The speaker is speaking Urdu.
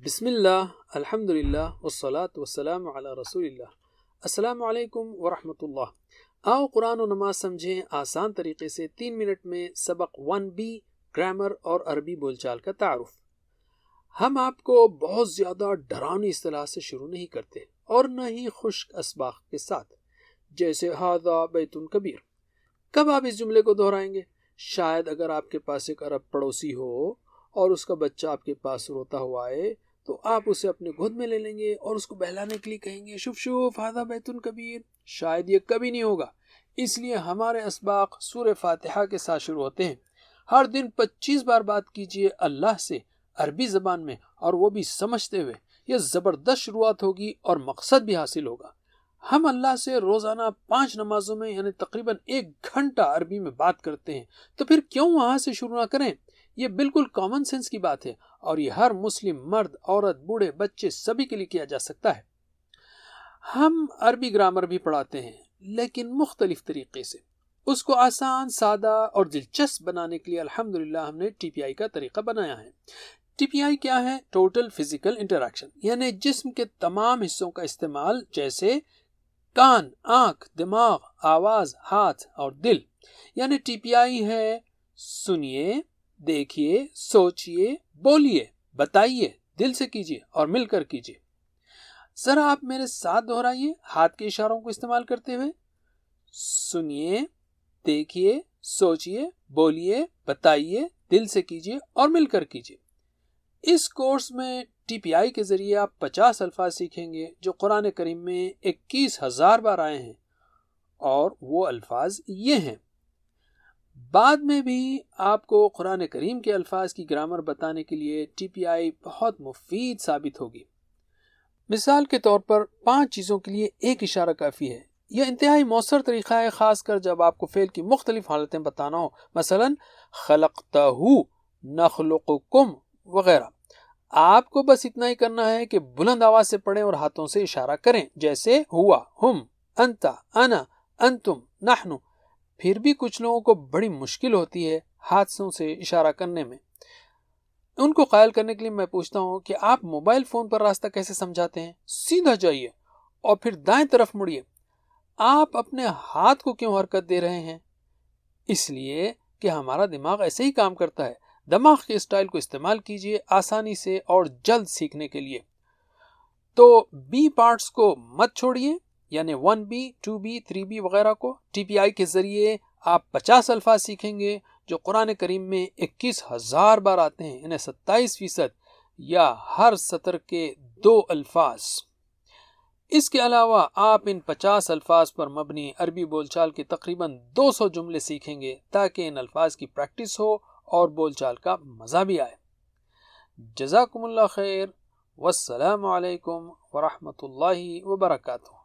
بسم اللہ، الحمد للہ، والصلاة والسلام علی رسول اللہ۔ السلام علیکم ورحمۃ اللہ۔ آؤ قرآن و نماز سمجھیں آسان طریقے سے 3 منٹ میں۔ سبق 1B، گرامر اور عربی بول چال کا تعارف۔ ہم آپ کو بہت زیادہ ڈرانی اصطلاح سے شروع نہیں کرتے اور نہ ہی خشک اسباق کے ساتھ، جیسے ھذا بیت کبیر۔ کب آپ اس جملے کو دہرائیں گے؟ شاید اگر آپ کے پاس ایک عرب پڑوسی ہو اور اس کا بچہ آپ کے پاس روتا ہوا آئے تو آپ اسے اپنے گود میں لے لیں گے اور اس کو بہلانے کے لیے کہیں گے شوف شوف ھذا بیت کبیر۔ شاید یہ کبھی نہیں ہوگا، اس لیے ہمارے اسباق سورہ فاتحہ کے ساتھ شروع ہوتے ہیں۔ ہر دن 25 بار بات کیجئے اللہ سے عربی زبان میں، اور وہ بھی سمجھتے ہوئے۔ یہ زبردست شروعات ہوگی اور مقصد بھی حاصل ہوگا۔ ہم اللہ سے روزانہ 5 نمازوں میں یعنی تقریباً 1 گھنٹہ عربی میں بات کرتے ہیں، تو پھر کیوں وہاں سے شروع نہ کریں؟ یہ بالکل کامن سینس کی بات ہے اور یہ ہر مسلم مرد، عورت، بوڑھے، بچے سبھی کے لیے کیا جا سکتا ہے۔ ہم عربی گرامر بھی پڑھاتے ہیں لیکن مختلف طریقے سے۔ اس کو آسان، سادہ اور دلچسپ بنانے کے لیے الحمدللہ ہم نے TPI کا طریقہ بنایا ہے۔ TPI کیا ہے؟ ٹوٹل فزیکل انٹریکشن، یعنی جسم کے تمام حصوں کا استعمال، جیسے کان، آنکھ، دماغ، آواز، ہاتھ اور دل۔ یعنی TPI ہے سنیے، دیکھیے، سوچئے، بولیے، بتائیے، دل سے کیجئے اور مل کر کیجئے۔ ذرا آپ میرے ساتھ دہرائیے ہاتھ کے اشاروں کو استعمال کرتے ہوئے۔ سنیے، دیکھیے، سوچئے، بولیے، بتائیے، دل سے کیجئے اور مل کر کیجئے۔ اس کورس میں TPI کے ذریعے آپ 50 الفاظ سیکھیں گے جو قرآن کریم میں 21,000 بار آئے ہیں، اور وہ الفاظ یہ ہیں۔ بعد میں بھی آپ کو قرآن کریم کے الفاظ کی گرامر بتانے کے لیے TPI بہت مفید ثابت ہوگی۔ مثال کے طور پر 5 چیزوں کے لیے ایک اشارہ کافی ہے۔ یہ انتہائی مؤثر طریقہ ہے، خاص کر جب آپ کو فعل کی مختلف حالتیں بتانا ہو، مثلا خلقتہ، نخلقکم وغیرہ۔ آپ کو بس اتنا ہی کرنا ہے کہ بلند آواز سے پڑھیں اور ہاتھوں سے اشارہ کریں، جیسے ہوا، ہم، انت، انا، انتم، نحن۔ پھر بھی کچھ لوگوں کو بڑی مشکل ہوتی ہے ہاتھوں سے اشارہ کرنے میں۔ ان کو قائل کرنے کے لیے میں پوچھتا ہوں کہ آپ موبائل فون پر راستہ کیسے سمجھاتے ہیں؟ سیدھا جائیے اور پھر دائیں طرف مڑیے۔ آپ اپنے ہاتھ کو کیوں حرکت دے رہے ہیں؟ اس لیے کہ ہمارا دماغ ایسے ہی کام کرتا ہے۔ دماغ کے اسٹائل کو استعمال کیجئے آسانی سے اور جلد سیکھنے کے لیے۔ تو B پارٹس کو مت چھوڑیے، یعنی 1B، 2B، 3B وغیرہ کو۔ TPI کے ذریعے آپ 50 الفاظ سیکھیں گے جو قرآن کریم میں 21,000 بار آتے ہیں، انہیں 27% یا ہر سطر کے 2 الفاظ۔ اس کے علاوہ آپ ان 50 الفاظ پر مبنی عربی بول چال کے تقریباً 200 جملے سیکھیں گے تاکہ ان الفاظ کی پریکٹس ہو اور بول چال کا مزہ بھی آئے۔ جزاکم اللہ خیر، والسلام علیکم ورحمۃ اللہ وبرکاتہ۔